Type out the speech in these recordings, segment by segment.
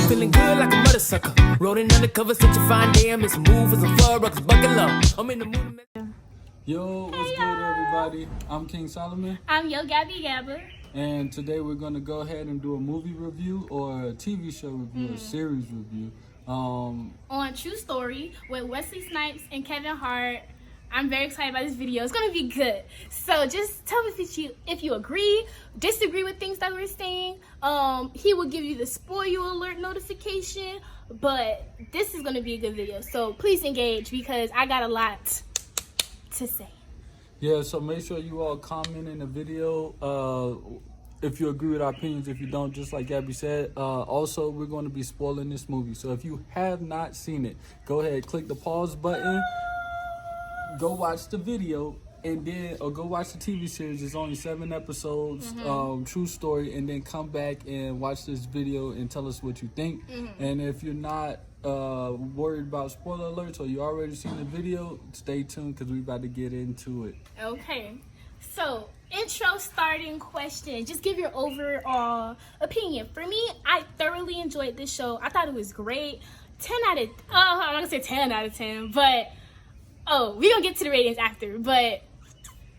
Feeling good like a mother sucker. Rolling undercover, such a fine day. I'm smooth as a floor, ruckus buckle up. I'm in the mood. Yo, what's good, everybody? I'm King Solomon. I'm Yo Gabby Gabba. And today we're going to go ahead and do a movie review or a TV show review, a series review. On True Story with Wesley Snipes and Kevin Hart. I'm very excited about this video. It's going to be good. So just tell me if you agree, disagree with things that we're saying. He will give you the spoiler alert notification. But this is going to be a good video. So please engage because I got a lot to say. Yeah, so make sure you all comment in the video if you agree with our opinions. If you don't, just like Gabby said. Also, we're going to be spoiling this movie. So if you have not seen it, go ahead, click the pause button. Go watch the video and then, or go watch the TV series. It's only 7 episodes, True Story, and then come back and watch this video and tell us what you think. And if you're not worried about spoiler alerts or you already seen the video, stay tuned because we're about to get into it. Okay, so intro starting question. Just give your overall opinion. For me, I thoroughly enjoyed this show. I thought it was great. 10 out of, I'm not gonna say 10 out of 10, but we're gonna get to the ratings after, but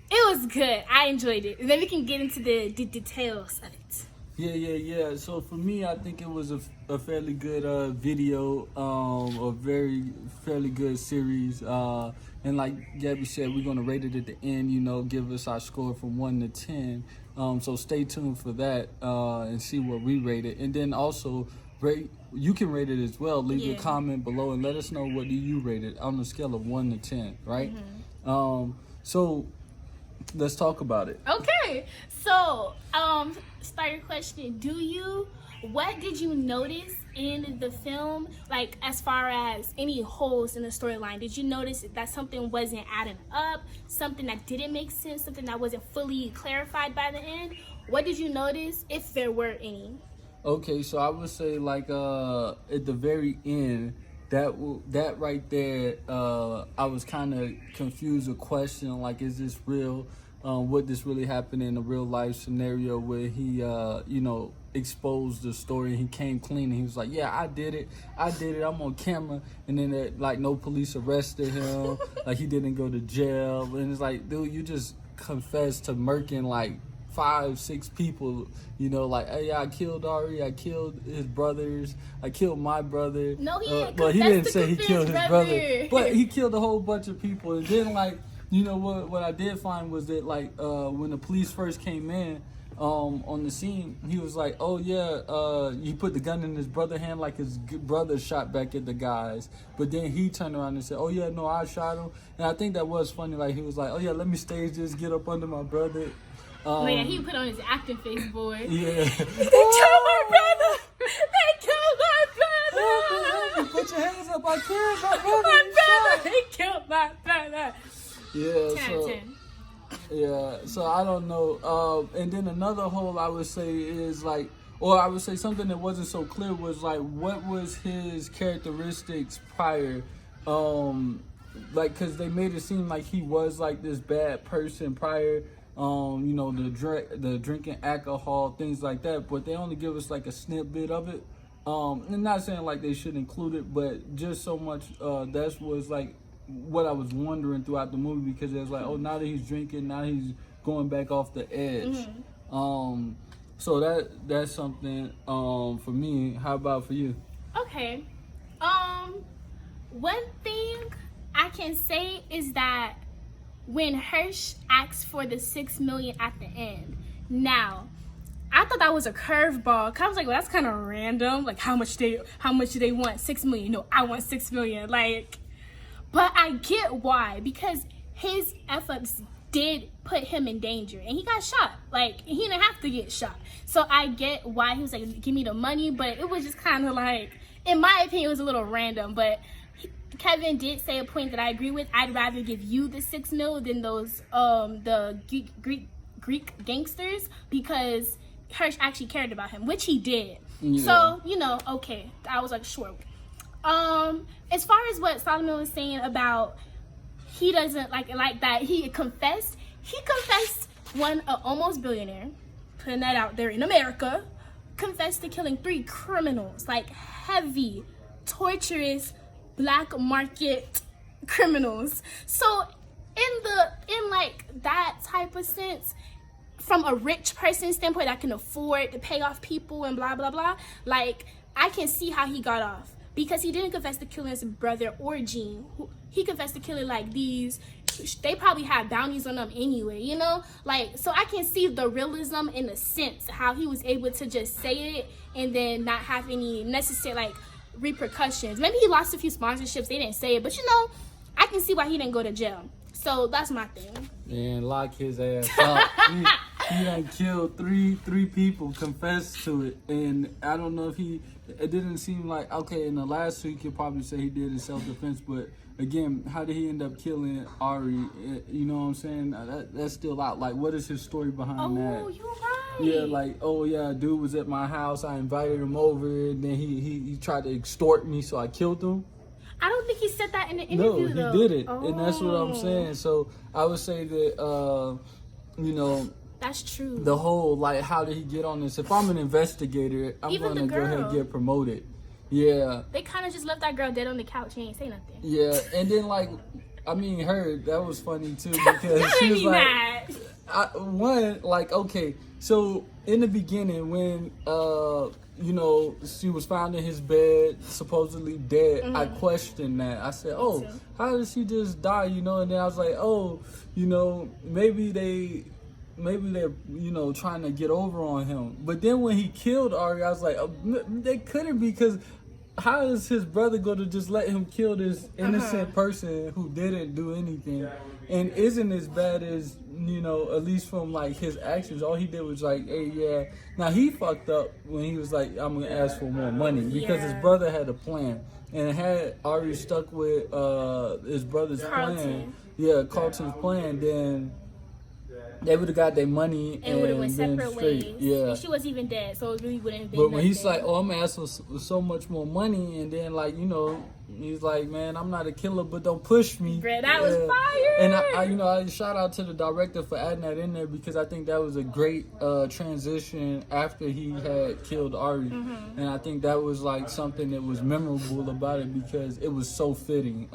it was good. I enjoyed it. And then we can get into the details of it. Yeah. So for me, I think it was a fairly good video, a fairly good series. And like Gabby said, we're gonna rate it at the end. Give us our score from 1 to 10. So stay tuned for that and see what we rate it. And then also you can rate it as well. Leave a comment below and let us know what do you rate it on a scale of 1 to 10, right? So let's talk about it. Okay, so starter question: what did you notice in the film, like as far as any holes in the storyline? Did you notice that something wasn't adding up, something that didn't make sense, something that wasn't fully clarified by the end? What did you notice, if there were any? Okay, so I would say like at the very end, that right there, I was kind of confused or questioning, like, is this real? Would this really happen in a real life scenario where he, exposed the story and he came clean and he was like, yeah, I did it, I'm on camera. And then like no police arrested him, like he didn't go to jail. And it's like, dude, you just confessed to murking like 5-6 people, like, hey, I killed Ari, I killed his brothers, I killed my brother. No, he didn't. Well, he didn't say he killed his brother, but he killed a whole bunch of people. And then, like, what I did find was that, like, when the police first came in on the scene, he was like, oh yeah, he put the gun in his brother's hand, like his brother shot back at the guys. But then he turned around and said, oh yeah, no, I shot him. And I think that was funny. Like, he was like, oh yeah, let me stage this, get up under my brother. He put on his acting face, boy. Yeah. They killed my brother! They killed my brother! Put your hands up, I killed my brother! My brother! They killed my brother! So I don't know. And then another hole I would say is like, or I would say something that wasn't so clear was like, what was his characteristics prior? Like, cause they made it seem like he was like this bad person prior. The drinking alcohol, things like that, but they only give us like a snippet of it. And not saying like they should include it, but just so much, that was like what I was wondering throughout the movie, because it was like, oh, now that he's drinking, now he's going back off the edge. So that's something for me. How about for you? Okay. One thing I can say is that when Hirsch asked for the $6 million at the end, now I thought that was a curveball. Cause I was like, well, that's kind of random. Like, how much do they want? $6 million? No, I want $6 million. Like, but I get why, because his F-ups did put him in danger, and he got shot. Like, he didn't have to get shot. So I get why he was like, give me the money. But it was just kind of like, in my opinion, it was a little random. But Kevin did say a point that I agree with. I'd rather give you the $6 million than those the Greek gangsters, because Hirsch actually cared about him, which he did. Yeah. So okay, I was like, sure. As far as what Solomon was saying about he doesn't like that he confessed one almost billionaire, putting that out there in America, confessed to killing 3 criminals, like heavy, torturous, black market criminals. So in like that type of sense, from a rich person's standpoint that can afford to pay off people and blah blah blah, like I can see how he got off, because he didn't confess to killing his brother or Gene. He confessed to killing like these. They probably had bounties on them anyway, you know? Like, so I can see the realism in the sense how he was able to just say it and then not have any necessary like repercussions. Maybe he lost a few sponsorships, they didn't say it, but you know, I can see why he didn't go to jail. So that's my thing. And lock his ass up. He done killed three people, confessed to it, and I don't know if it didn't seem like, okay, in the last week you could probably say he did in self-defense, but again, how did he end up killing Ari? You know what I'm saying? That's still out. Like, what is his story behind that? Oh, you're right. Yeah, like, oh yeah, dude was at my house, I invited him over, and then he tried to extort me, so I killed him. I don't think he said that in the interview, No, he didn't, and that's what I'm saying. So I would say that, you know, that's true. the whole, like, how did he get on this? If I'm an investigator, I'm going to go ahead and get promoted. Yeah. They kind of just left that girl dead on the couch. He ain't say nothing. Yeah, and then, like, I mean, that was funny, too, because she was like, okay, so in the beginning when, you know, she was found in his bed, supposedly dead, I questioned that. I said, oh, how did she just die, you know? And then I was like, oh, you know, maybe they're, you know, trying to get over on him. But then when he killed Ari, I was like, oh, they couldn't, because how is his brother going to just let him kill this innocent person who didn't do anything and isn't as bad as, you know, at least from like his actions? All he did was like, hey, yeah. Now he fucked up when he was like, I'm going to ask for more money, because his brother had a plan. And had Ari stuck with his brother's plan, Carlton's plan, then they would have got their money and would have went separate ways. Yeah. And she was even dead, so it really wouldn't have been. But when he's like, oh, I'm asking for so much more money, and then, like, you know, he's like, man, I'm not a killer, but don't push me. Bruh, that was fire. And I shout out to the director for adding that in there, because I think that was a great transition after he had killed Ari. And I think that was like something that was memorable about it, because it was so fitting.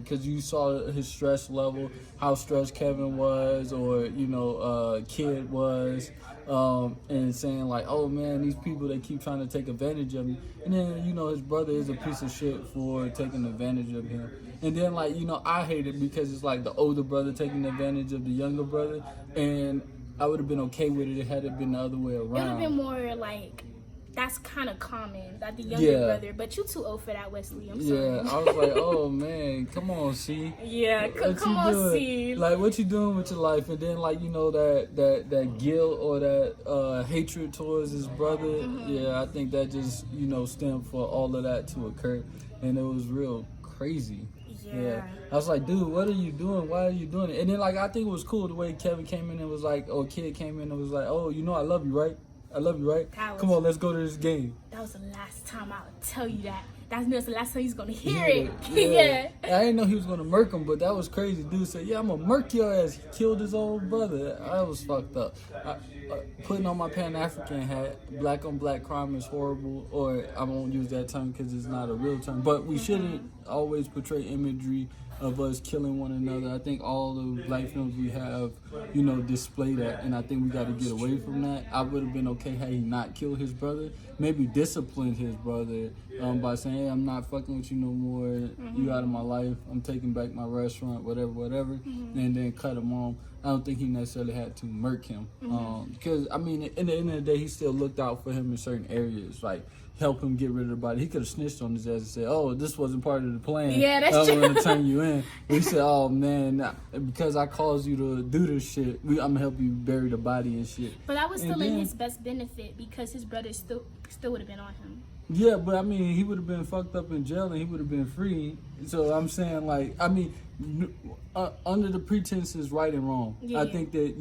Because you saw his stress level, how stressed Kevin was, or, you know, Kid was, and saying like, oh man, these people, they keep trying to take advantage of me. And then, you know, his brother is a piece of shit for taking advantage of him. And then, like, you know, I hate it because it's like the older brother taking advantage of the younger brother, and I would have been okay with it had it been the other way around. It would have been more like, that's kind of common, that the younger brother, but you too old for that, Wesley. I'm sorry. Yeah, I was like, oh man, come on, C. Yeah, come on, C. Like, what you doing with your life? And then, like, you know, that guilt or that hatred towards his brother. Yeah, I think that just, you know, stemmed for all of that to occur, and it was real crazy. Yeah. I was like, dude, what are you doing? Why are you doing it? And then, like, I think it was cool the way Kevin came in and was like, or Kid came in and was like, oh, you know, I love you, right? I love you, right? Come on, let's go to this game. That was the last time I would tell you that. That's the last time he's gonna hear it. Yeah. I didn't know he was gonna murk him, but that was crazy. Dude said, yeah, I'm gonna murk your ass. He killed his old brother. I was fucked up. Putting on my Pan-African hat, black on black crime is horrible, or I won't use that term because it's not a real term, but we shouldn't always portray imagery of us killing one another. I think all the black films we have, you know, display that, and I think we got to get away from that. I would have been okay had he not killed his brother, maybe disciplined his brother by saying, hey, I'm not fucking with you no more, you out of my life, I'm taking back my restaurant, whatever, and then cut him off. I don't think he necessarily had to murk him, because, I mean, in the end of the day, he still looked out for him in certain areas, like help him get rid of the body. He could have snitched on his ass and said, oh, this wasn't part of the plan. Yeah, that's true. I'm going to turn you in. But he said, oh, man, because I caused you to do this shit, I'm going to help you bury the body and shit. But that was still in his best benefit, because his brother still would have been on him. Yeah, but I mean, he would have been fucked up in jail and he would have been free. So I'm saying, like, I mean, under the pretenses, right and wrong. I think that,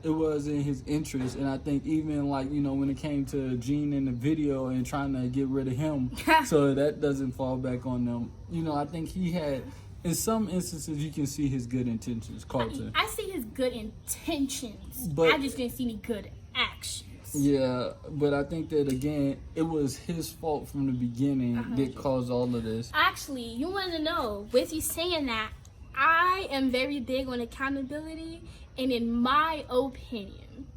it was in his interest. And I think even, like, you know, when it came to Gene in the video and trying to get rid of him, so that doesn't fall back on them. You know, I think he had, in some instances, you can see his good intentions, Carlton. I see his good intentions. But I just didn't see any good actions. Yeah, but I think that again, it was his fault from the beginning that caused all of this. Actually, you want to know, with you saying that, I am very big on accountability, and in my opinion,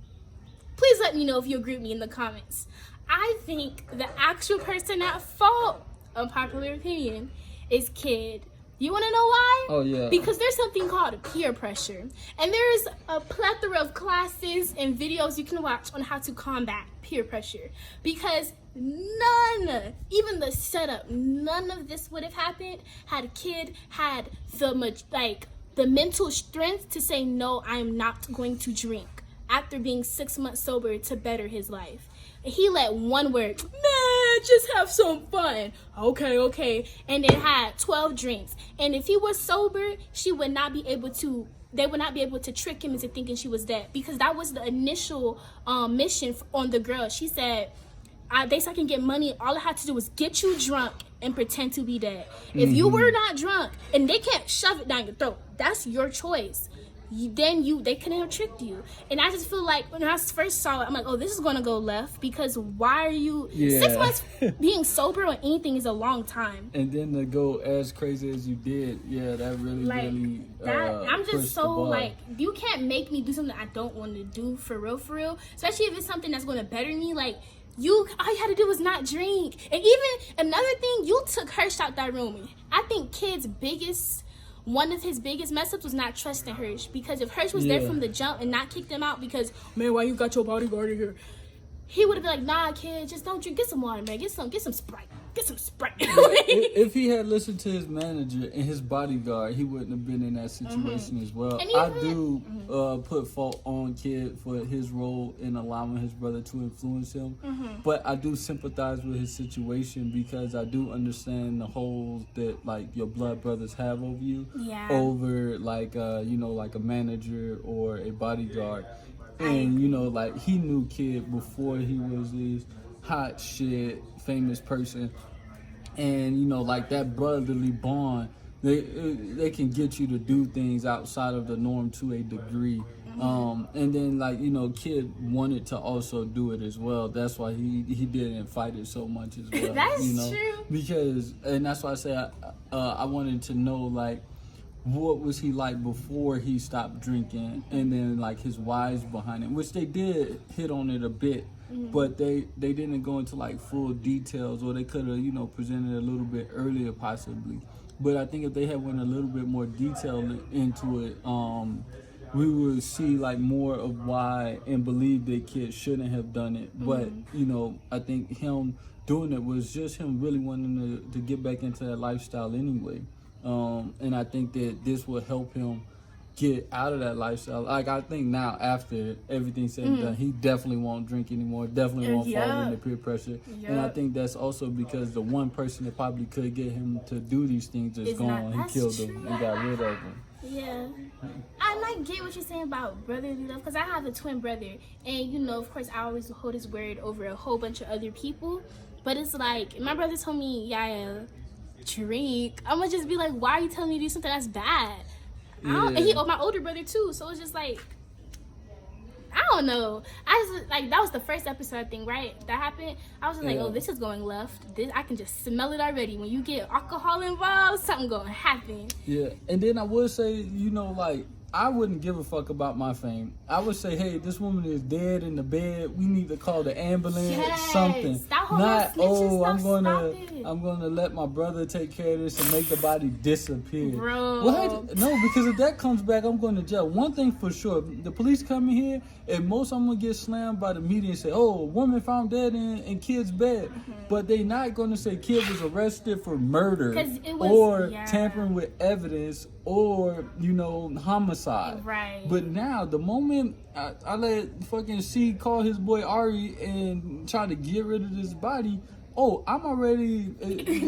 please let me know if you agree with me in the comments. I think the actual person at fault, unpopular opinion, is Kid. You want to know why? Oh, yeah. Because there's something called peer pressure. And there's a plethora of classes and videos you can watch on how to combat peer pressure. Because none, even the setup, none of this would have happened had Kid had the mental strength to say, no, I am not going to drink after being 6 months sober to better his life. He let one word, man, just have some fun. Okay. And then had 12 drinks. And if he was sober, they would not be able to trick him into thinking she was dead. Because that was the initial mission on the girl. She said, they said I can get money. All I had to do was get you drunk and pretend to be dead. If you were not drunk, and they can't shove it down your throat, that's your choice. They couldn't have tricked you. And I just feel like when I first saw it, I'm like, oh, this is gonna go left, because why are you 6 months being sober on anything is a long time. And then to go as crazy as you did, that really I'm just pushed the so bar. You can't make me do something I don't want to do for real, especially if it's something that's gonna better me. All you had to do was not drink. And even another thing, you took Hirsch out that room. I think one of his biggest mess ups was not trusting Hirsch, because if Hirsch was there from the jump and not kicked him out because, man, why you got your bodyguard in here? He would have been like, nah, kid, just don't drink. Get some water, man. Get some Sprite. Get some Sprite. If he had listened to his manager and his bodyguard, he wouldn't have been in that situation as well. And I do put fault on Kid for his role in allowing his brother to influence him. But I do sympathize with his situation, because I do understand the holes that your blood brothers have over you, over a manager or a bodyguard. And he knew Kid before he was this hot shit famous person, and that brotherly bond, they can get you to do things outside of the norm to a degree. And then Kid wanted to also do it as well. That's why he didn't fight it so much as well. That's true. Because, and that's why I say I wanted to know what was he like before he stopped drinking, and then his whys behind it, which they did hit on it a bit, but they didn't go into full details, or they could have presented a little bit earlier possibly. But I think if they had went a little bit more detail into it, we would see more of why, and believe that Kid shouldn't have done it. But I think him doing it was just him really wanting to get back into that lifestyle anyway. And I think that this will help him get out of that lifestyle. I think now, after everything said and done, he definitely won't drink anymore, definitely won't fall into peer pressure. And I think that's also because the one person that probably could get him to do these things is gone. He killed him and got rid of him. Yeah. I get what you're saying about brotherly love, because I have a twin brother, and of course I always hold his word over a whole bunch of other people. But it's my brother told me, drink, I'm gonna just be like, why are you telling me to do something that's bad? And he my older brother too, so it's just I don't know. That was the first episode, I think, right? That happened. I was just oh, this is going left. I can just smell it already. When you get alcohol involved, something gonna happen. Yeah, and then I would say, I wouldn't give a fuck about my fame. I would say, hey, this woman is dead in the bed. We need to call the ambulance, something. Not, I'm gonna let my brother take care of this and make the body disappear. Bro. What? No, because if that comes back, I'm going to jail. One thing for sure, the police come in here, and most I'm gonna get slammed by the media and say, oh, a woman found dead in Kid's bed. But they not gonna say Kid was arrested for murder or tampering with evidence or homicide. Right. But now the moment I let fucking C call his boy Ari and try to get rid of this body, I'm already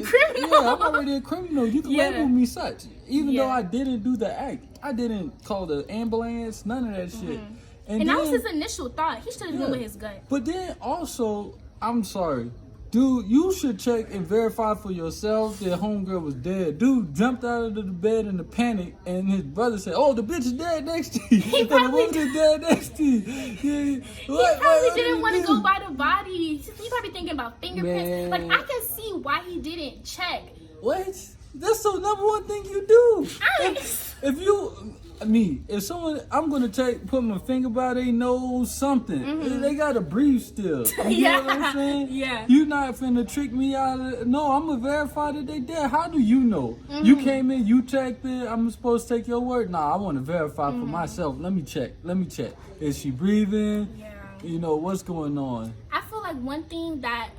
criminal. I'm already a criminal. You can label me such, even though I didn't do the act. I didn't call the ambulance, none of that shit. And that was his initial thought. He should have known with his gut. But then also, I'm sorry, Dude, you should check and verify for yourself that homegirl was dead. Dude jumped out of the bed in a panic, and his brother said, "Oh, the bitch is dead next to you. He The probably woman is dead next to you." Yeah. He probably didn't want to go by the body. He probably thinking about fingerprints. Man. Like, I can see why he didn't check. What? That's the number one thing you do. If someone, I'm gonna put my finger by their nose, something. They gotta breathe still. You know what I'm saying? Yeah. You not finna trick me out of it. No, I'm gonna verify that they dead. How do you know? You came in, you checked it. I'm supposed to take your word. Nah, I want to verify for myself. Let me check. Is she breathing? Yeah. You know what's going on? I feel like one thing that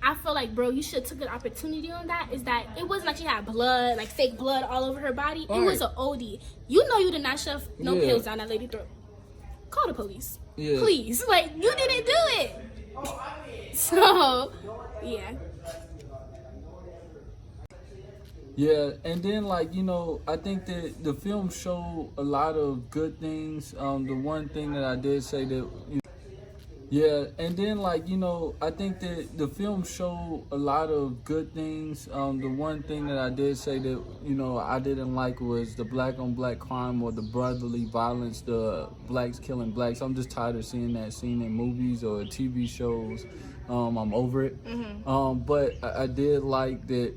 I feel like, bro, you should have took an opportunity on that is that it wasn't like she had blood, like fake blood all over her body. It was an OD. You know you did not shove no pills down that lady's throat. Call the police. Yeah. Please. Like, you didn't do it. So, yeah. Yeah, and then I think that the film showed a lot of good things. The one thing that I did say that. Yeah, and then I think that the film showed a lot of good things. The one thing that I did say that I didn't like was the black on black crime or the brotherly violence, the blacks killing blacks. I'm just tired of seeing that scene in movies or TV shows. I'm over it. But I did like that,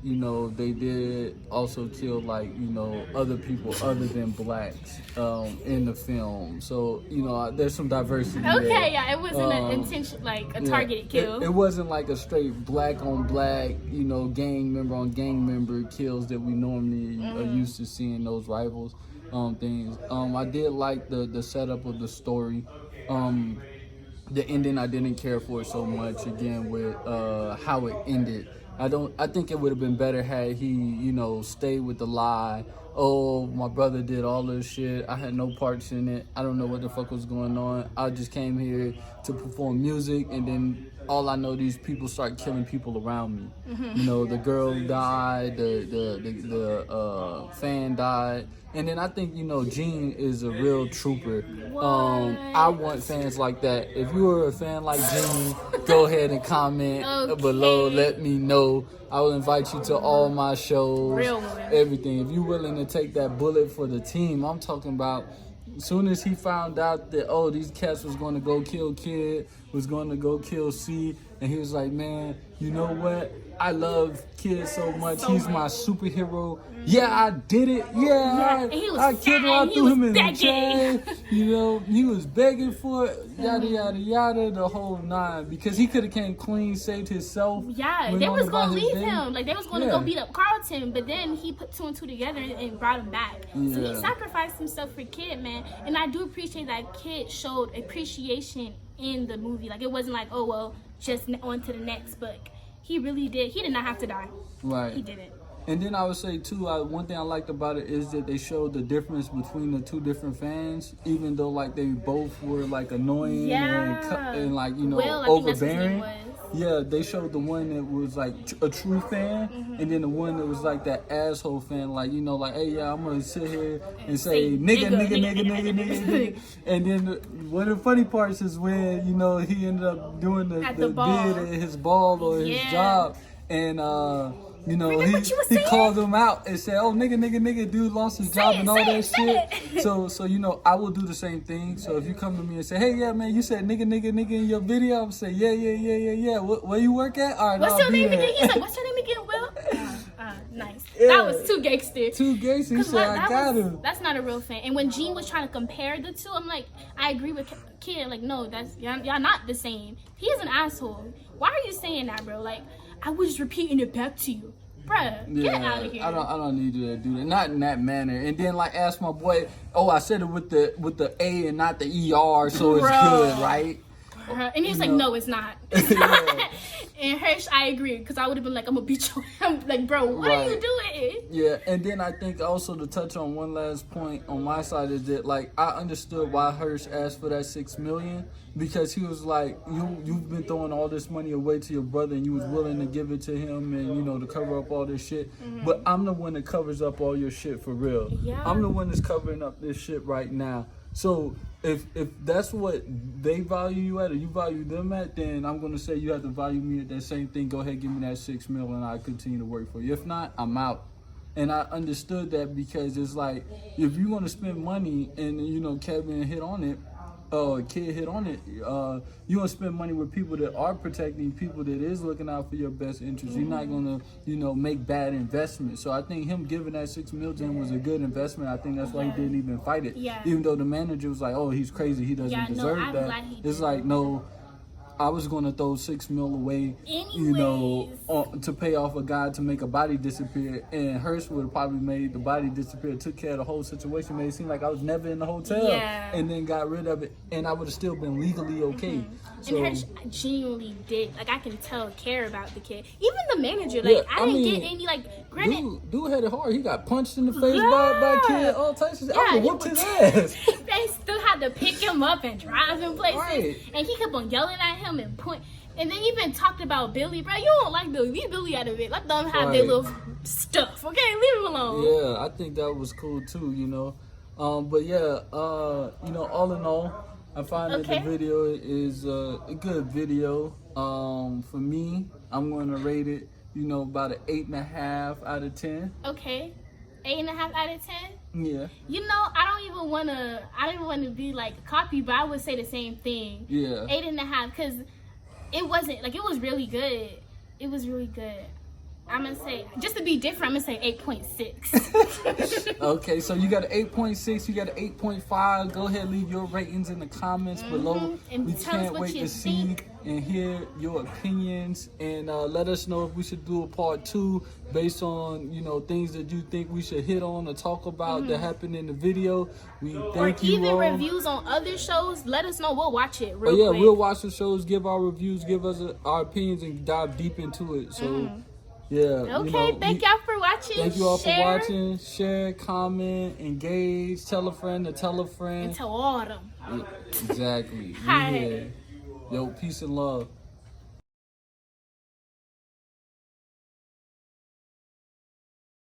they did also kill other people other than blacks in the film. So, there's some diversity there. Okay, yeah, it wasn't an intention, like a targeted kill. It wasn't like a straight black on black, gang member on gang member kills that we normally are used to seeing, those rivals things. I did like the setup of the story. The ending I didn't care for so much, again, with how it ended. I think it would have been better had he, stayed with the lie. Oh, my brother did all this shit. I had no parts in it. I don't know what the fuck was going on. I just came here to perform music, and then all I know, these people start killing people around me. The girl died, the fan died. And then I think, Gene is a real trooper. I want fans like that. If you are a fan like Gene, go ahead and comment below. Let me know. I will invite you to all my shows. Real one. Everything. If you're willing to take that bullet for the team, I'm talking about as soon as he found out that, these cats was going to go kill Kid, was going to go kill C, and he was like, man, you know what? I love Kid so much. He's my superhero. Yeah, I did it. Yeah, I killed him. I threw him in the chair. He was begging for it. Yada, yada, yada, the whole nine. Because he could have came clean, saved himself. Yeah, they was going to leave him. Like, they was going to go beat up Carlton, but then he put two and two together and brought him back. Yeah. So he sacrificed himself for Kid, man. And I do appreciate that Kid showed appreciation in the movie. Like, it wasn't like, oh, well, just on to the next book. He really did. He did not have to die. Right. He didn't. And then I would say, too, one thing I liked about it is that they showed the difference between the two different fans, even though, they both were, annoying and Will, overbearing. Yeah, they showed the one that was, a true fan, and then the one that was, that asshole fan, hey, yeah, I'm going to sit here and say, nigga. And then one of the funny parts is when, he ended up doing the bid at his ball or his job, and, he called him out and said, "Oh, nigga, dude lost his job and all that shit." So I will do the same thing. So if you come to me and say, "Hey, yeah, man, you said nigga in your video," I'm say, "Yeah. Where you work at? All right, what's your name again?" He's like, "What's your name again, Will?" Nice. Yeah. That was too gangster. He said, "I got him." That's not a real fan. And when Gene was trying to compare the two, I'm like, I agree with Kid. Like, no, that's y'all not the same. He's an asshole. Why are you saying that, bro? Like, I was just repeating it back to you. Bruh, get out of here. I don't need you to do that. Not in that manner. And then ask my boy, I said it with the A and not the ER, so it's good, right? And he was like, no, it's not. And Hirsch, I agree, because I would have been like, I'm gonna beat you. I'm like, bro, what are you doing? Yeah, and then I think also to touch on one last point on my side is that I understood why Hirsch asked for that $6 million, because he was like, you've been throwing all this money away to your brother and you was willing to give it to him and to cover up all this shit. But I'm the one that covers up all your shit for real. Yeah. I'm the one that's covering up this shit right now. So if that's what they value you at, or you value them at, then I'm gonna say you have to value me at that same thing. Go ahead, give me that $6 million, and I continue to work for you. If not, I'm out. And I understood that because it's like, if you want to spend money, and you know Kevin hit on it, Kid hit on it, you want to spend money with people that are protecting, people that is looking out for your best interest. You're not gonna, make bad investments. So I think him giving that $6 million was a good investment. I think that's why he didn't even fight it. Yeah. Even though the manager was like, "Oh, he's crazy. He doesn't deserve I'm that." glad he It's did. like, no. I was gonna throw $6 million away, Anyways. to pay off a guy to make a body disappear, and Hurst would have probably made the body disappear, took care of the whole situation, made it seem like I was never in the hotel, Yeah. and then got rid of it, and I would have still been legally okay. So, And Hurst genuinely did, like, I can tell, care about the kid. Even the manager, like, Yeah, I didn't get any, like, granted. dude had it hard. He got punched in the face by a kid, all types of shit. I Yeah, would he whooped his was- ass. They still had to pick him up and drive him places. Right. And he kept on yelling at him and point. And then even talked about Billy, bro. You don't like Billy. Leave Billy out of it. Let them have their Right. little stuff, okay? Leave him alone. Yeah, I think that was cool too, But yeah, all in all, I find that Okay. the video is a good video. For me, I'm going to rate it, about an 8.5 out of 10. Okay. 8.5 out of 10. Yeah, I don't even want to be like a copy, but I would say the same thing. yeah. 8.5, because it wasn't, like, it was really good. It was really good. I'm going to say, just to be different, I'm going to say 8.6. Okay, so you got an 8.6, you got an 8.5. Go ahead, leave your ratings in the comments below. And We tell us can't what wait you to see think. and hear your opinions, and let us know if we should do a part 2 based on things that you think we should hit on or talk about that happened in the video. We Or thank you even all. reviews on other shows. Let us know. We'll watch it real Yeah, quick. we'll watch the shows, give our reviews, give us our opinions, and dive deep into it. So yeah. Okay, thank y'all for watching. Thank you all for Share, watching. Share, comment, engage, tell a friend to tell a friend. and tell all of them. Exactly. We Hi. here. Yo, peace and love.